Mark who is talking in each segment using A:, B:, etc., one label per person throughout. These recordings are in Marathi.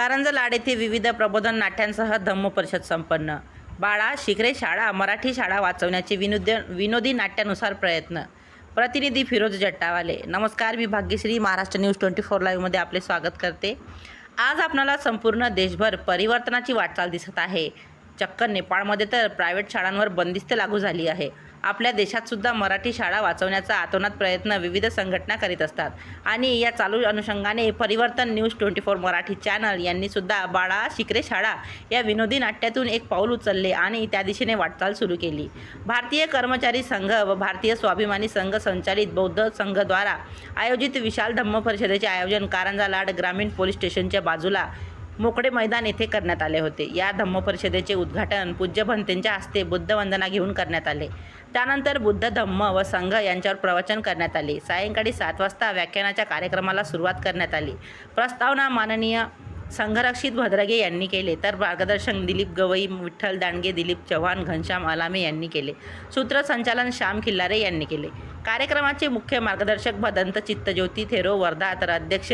A: कारंजा लाड येथे विविध प्रबोधन नाट्यांसह धम्म परिषद संपन्न. बाळा शिकरे शाळा मराठी शाळा वाचवण्याचे विनोदी नाट्यानुसार प्रयत्न. प्रतिनिधी फिरोज जट्टावाले. नमस्कार, मी भाग्यश्री महाराष्ट्र न्यूज 24 लाईव्हमध्ये आपले स्वागत करते. आज आपल्याला संपूर्ण देशभर परिवर्तनाची वाटचाल दिसत आहे. चक्क नेपाळमध्ये तर प्रायव्हेट शाळांवर बंदिस्त लागू झाली आहे. आपल्या देशात सुद्धा मराठी शाळा वाचवण्याचा आतोनात प्रयत्न विविध संघटना करीत असतात आणि या चालू अनुषंगाने परिवर्तन न्यूज 24 मराठी चॅनल यांनी सुद्धा बाळा शिकरे शाळा या विनोदी नाट्यातून एक पाऊल उचलले आणि त्या दिशेने वाटचाल सुरू केली. भारतीय कर्मचारी संघ व भारतीय स्वाभिमानी संघ संचालित बौद्ध संघद्वारा आयोजित विशाल धम्म परिषदेचे आयोजन कारंजा लाड ग्रामीण पोलीस स्टेशनच्या बाजूला मोकळे मैदान येथे करण्यात आले होते. या धम्म परिषदेचे उद्घाटन पूज्य भंतेंच्या हस्ते बुद्ध वंदना घेऊन करण्यात आले. त्यानंतर बुद्ध धम्म व संघ यांच्यावर प्रवचन करण्यात आले. सायंकाळी 7 वाजता व्याख्यानाच्या कार्यक्रमाला सुरुवात करण्यात आली. प्रस्तावना माननीय संघरक्षित भद्रगे यांनी केले तर मार्गदर्शन दिलीप गवई, विठ्ठल दांडगे, दिलीप चव्हाण, घनश्याम आलामे यांनी केले. सूत्रसंचालन श्याम खिल्लारे यांनी केले. कार्यक्रमाचे मुख्य मार्गदर्शक भदंत चित्तज्योती थेरो वर्धा तर अध्यक्ष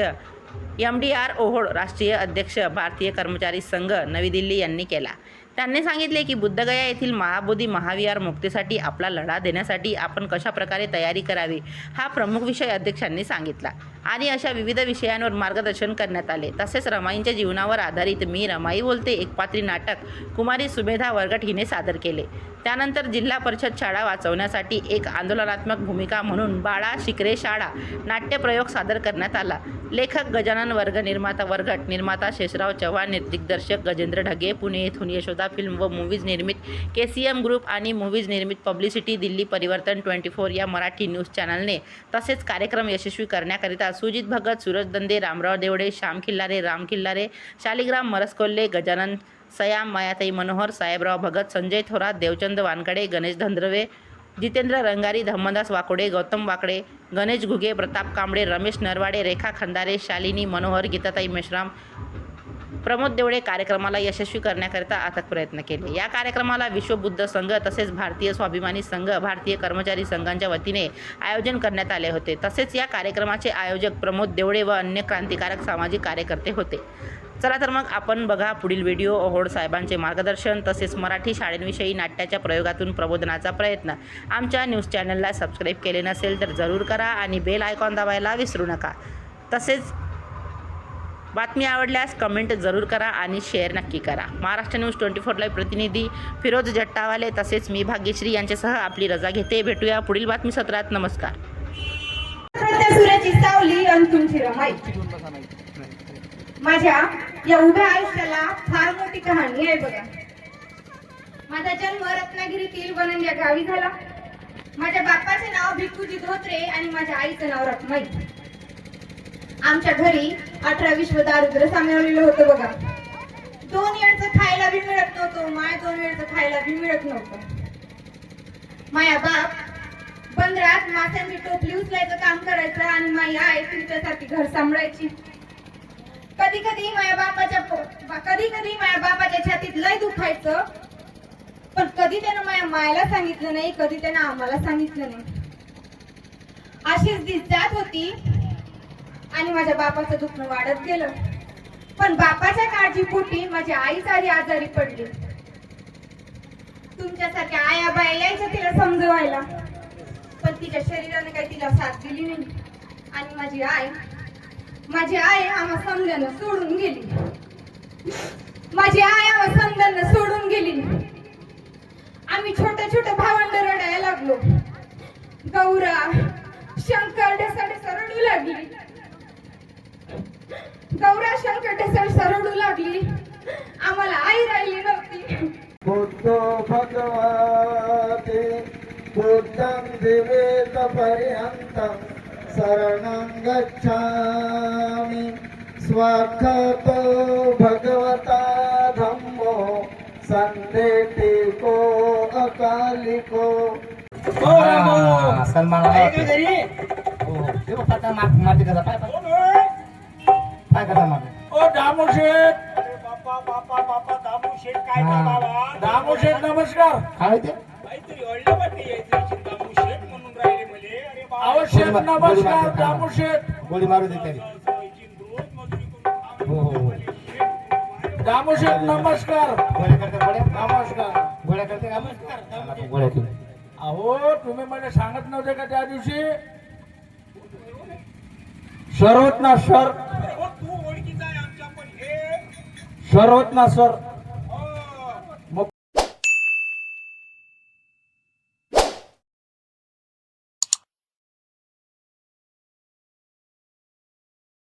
A: MDR ओहोळ, राष्ट्रीय अध्यक्ष भारतीय कर्मचारी संघ नवी दिल्ली यांनी केला. त्यांनी सांगितले की बुद्धगया येथील महाबोधी महाविहार मुक्तीसाठी आपला लढा देण्यासाठी आपण कशा प्रकारे तयारी करावी हा प्रमुख विषय अध्यक्षांनी सांगितला आणि अशा विविध विषयांवर मार्गदर्शन करण्यात आले. तसेच रमाईंच्या जीवनावर आधारित मी रमाई बोलते एक पात्री नाटक कुमारी सुमेधा वरगट हिने सादर केले. त्यानंतर जिल्हा परिषद शाळा वाचवण्यासाठी एक आंदोलनात्मक भूमिका म्हणून बाळा शिकरे शाळा नाट्यप्रयोग सादर करण्यात आला. लेखक गजानन वर्ग, निर्माता वरगट, निर्माता शेषराव चव्हाण, दिग्दर्शक गजेंद्र ढगे, पुणे येथून यशोदा फिल्म व मूवीज निर्मित KCM ग्रुप आणि मूवीज निर्मित पब्लिसिटी दिल्ली परिवर्तन 24 या मराठी न्यूज चॅनलने तसेच कार्यक्रम यशस्वी करण्याकरिता सुजित भगत, सूरज दंदे, रामराव देवडे, श्याम खिल्लारे, राम खिल्लारे, शालिग्राम मरसकोल्हे, गजानन सयाम, मायाताई मनोहर, साहेबराव भगत, संजय थोरात, देवचंद वानकडे, गणेश धंद्रवे, जितेंद्र रंगारी, धम्मदास वाकोडे, गौतम वाकडे, गणेश घुगे, प्रताप कांबळे, रमेश नरवाडे, रेखा खंदारे, शालिनी मनोहर, गीताताई मेश्राम, प्रमोद देवडे कार्यक्रमाला यशस्वी करण्याकरिता अथक प्रयत्न केले. या कार्यक्रमाला विश्व बुद्ध संघ तसेच भारतीय स्वाभिमानी संघ, भारतीय कर्मचारी संघांच्या वतीने आयोजन करण्यात आले होते. तसेच या कार्यक्रमाचे आयोजक प्रमोद देवडे व अन्य क्रांतिकारक सामाजिक कार्यकर्ते होते. चला तर मग आपण बघा पुढील व्हिडिओ. ओहोळ साहेबांचे मार्गदर्शन तसेच मराठी शाळेविषयी नाट्याच्या प्रयोगातून प्रबोधनाचा प्रयत्न. आमच्या न्यूज चॅनलला सबस्क्राईब केले नसेल तर जरूर करा आणि बेल आयकॉन दाबायला विसरू नका. तसेच बातमी आवडल्यास कमेंट जरूर करा आणि शेअर नक्की करा. महाराष्ट्र न्यूज 24 लाईव्ह प्रतिनिधी फिरोज जट्टावाले तसेच मी भाग्यश्री यांच्यासह आपली रजा घेते. भेटूया पुढील बातमी सत्रात. नमस्कार.
B: माझ्या या उभ्या आयुष्याला फार मोठी कहाणी आहे बघा. माझा जन्म रत्नागिरीतील वनंजा गावी झाला. माझ्या बापाचे नाव भिक्खूजी धोत्रे आणि माझ्या आईचं नाव रत्नाई. आमच्या घरी 18 विश्व दारिद्र्य सामावलेलं होतं बघा. 2 वेळचं खायला बी मिळत नव्हतं. 2 वेळचं खायला बी मिळत नव्हतं. माझा बाप बंदरात माशांची टोपली उचलायचं काम करायचं आणि माझी आई तुमच्यासाठी घर सांभाळायची. कधी कधी माझ्या बापाच्या छातीत लय दुखायचं, पण कधी त्यानं माझ्या मायला सांगितलं नाही, कधी त्यानं आम्हाला सांगितलं नाही. अशीच दिस जात होती आणि माझ्या बापाचं दुखणं वाढत गेलं. पण बापाच्या काळजीपोटी माझी आई सारी आजारी पडली. तुमच्यासारख्या आया बाया यायच्या तिला समजवायला, पण तिच्या शरीराने काही तिला साथ दिली नाही. आणि माझी आई आम्हा समजानं सोडून गेली. सोडून गेली. आम्ही छोटे भावंड रडायला लागलो. गौरा शंकर ढेसा रडू लागली. आम्हाला आई राहिली नव्हती.
C: बुद्धो भगवते बुद्धं दिवेत पर्यन्तं शरणं गच्छामि. स्वाक्षतो भगवता धम्मो संदेतिको अकालिको.
D: सन्मान काय करता मग?
E: ओ दामोशेठ, बापा दामोशेठ काय बाबा? दामोशेठ नमस्कार.
D: काय ते
E: काहीतरी अडलं वाटते यायचं दामोशेठ म्हणून राहिले मले. अरे बाबा शेठ नमस्कार. दामोशेठ
D: गोळी मारू दे तरी.
E: रोज मजुरी करून
D: हो.
E: दामोशेठ नमस्कार.
C: गोळ्या करते गोळ्या
E: नमस्कार.
C: गोळ्या करते का आपण? गोळ्या केली.
E: अहो तुम्ही मला सांगत नव्हते का त्या दिवशी सर होत ना सर. तू ओळखीचा आहे आमच्या पण हे
C: सर होत ना सर.